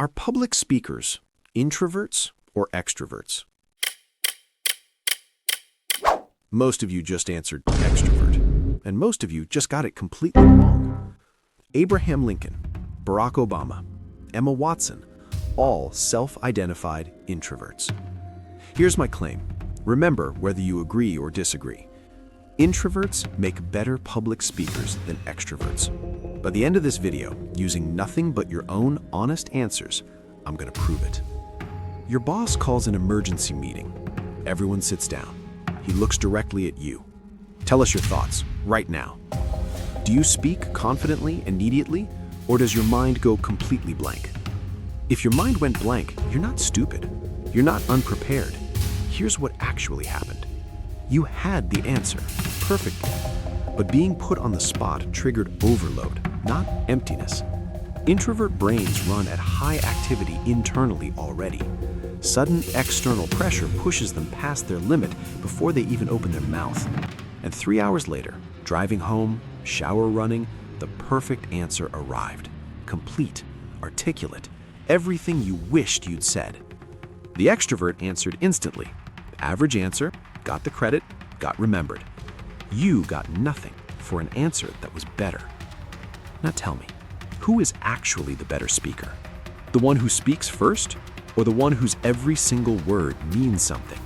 Are public speakers introverts or extroverts? Most of you just answered extrovert, and most of you just got it completely wrong. Abraham Lincoln, Barack Obama, Emma Watson, all self-identified introverts. Here's my claim. Remember whether you agree or disagree. Introverts make better public speakers than extroverts. By the end of this video, using nothing but your own honest answers, I'm going to prove it. Your boss calls an emergency meeting. Everyone sits down. He looks directly at you. Tell us your thoughts, right now. Do you speak confidently, immediately, or does your mind go completely blank? If your mind went blank, you're not stupid. You're not unprepared. Here's what actually happened. You had the answer, perfectly. But being put on the spot triggered overload, not emptiness. Introvert brains run at high activity internally already. Sudden external pressure pushes them past their limit before they even open their mouth. And 3 hours later, driving home, shower running, the perfect answer arrived. Complete, articulate, everything you wished you'd said. The extrovert answered instantly. Average answer, got the credit, got remembered. You got nothing for an answer that was better. Now tell me, who is actually the better speaker? The one who speaks first, or the one whose every single word means something?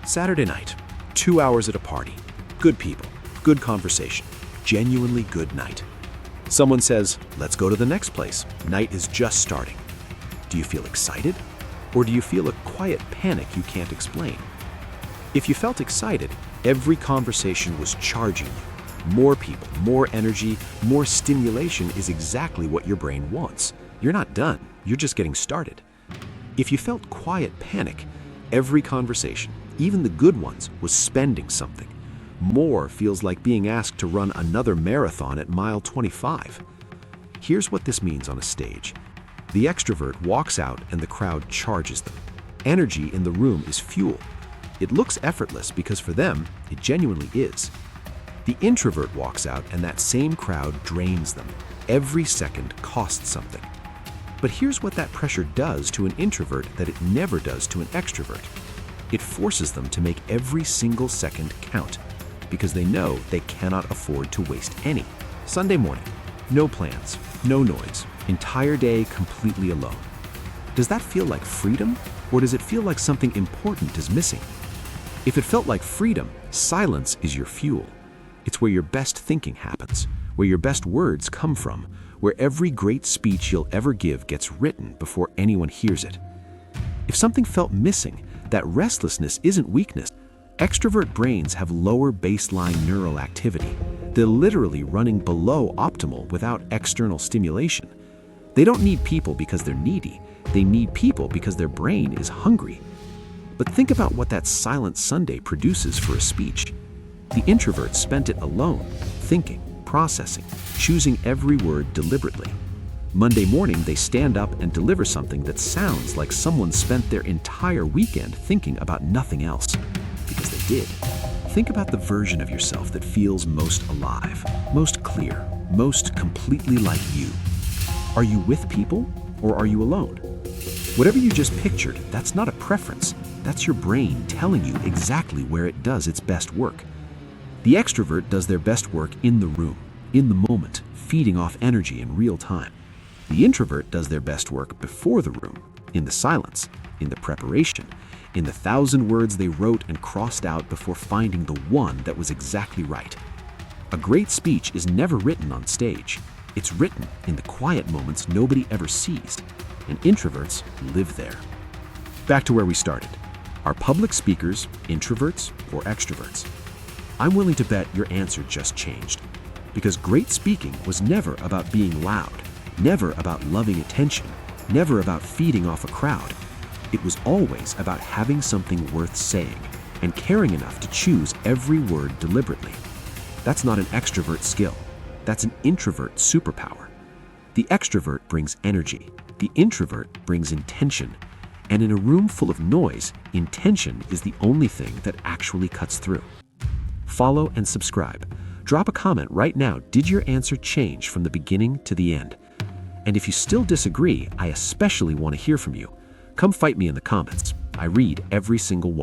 Saturday night, 2 hours at a party. Good people, good conversation, genuinely good night. Someone says, let's go to the next place. Night is just starting. Do you feel excited? Or do you feel a quiet panic you can't explain? If you felt excited, every conversation was charging you. More people, more energy, more stimulation is exactly what your brain wants. You're not done, you're just getting started. If you felt quiet panic, every conversation, even the good ones, was spending something. More feels like being asked to run another marathon at mile 25. Here's what this means on a stage. The extrovert walks out and the crowd charges them. Energy in the room is fuel. It looks effortless because for them, it genuinely is. The introvert walks out and that same crowd drains them. Every second costs something. But here's what that pressure does to an introvert that it never does to an extrovert. It forces them to make every single second count because they know they cannot afford to waste any. Sunday morning, no plans, no noise, entire day completely alone. Does that feel like freedom, or does it feel like something important is missing? If it felt like freedom, silence is your fuel. It's where your best thinking happens, where your best words come from, where every great speech you'll ever give gets written before anyone hears it. If something felt missing, that restlessness isn't weakness. Extrovert brains have lower baseline neural activity. They're literally running below optimal without external stimulation. They don't need people because they're needy. They need people because their brain is hungry. But think about what that silent Sunday produces for a speech. The introvert spent it alone, thinking, processing, choosing every word deliberately. Monday morning, they stand up and deliver something that sounds like someone spent their entire weekend thinking about nothing else. Because they did. Think about the version of yourself that feels most alive, most clear, most completely like you. Are you with people or are you alone? Whatever you just pictured, that's not a preference. That's your brain telling you exactly where it does its best work. The extrovert does their best work in the room, in the moment, feeding off energy in real time. The introvert does their best work before the room, in the silence, in the preparation, in the 1,000 words they wrote and crossed out before finding the one that was exactly right. A great speech is never written on stage. It's written in the quiet moments nobody ever sees, and introverts live there. Back to where we started. Are public speakers introverts or extroverts? I'm willing to bet your answer just changed. Because great speaking was never about being loud, never about loving attention, never about feeding off a crowd. It was always about having something worth saying and caring enough to choose every word deliberately. That's not an extrovert skill. That's an introvert superpower. The extrovert brings energy. The introvert brings intention. And in a room full of noise, intention is the only thing that actually cuts through. Follow and subscribe. Drop a comment right now. Did your answer change from the beginning to the end? And if you still disagree, I especially want to hear from you. Come fight me in the comments. I read every single one.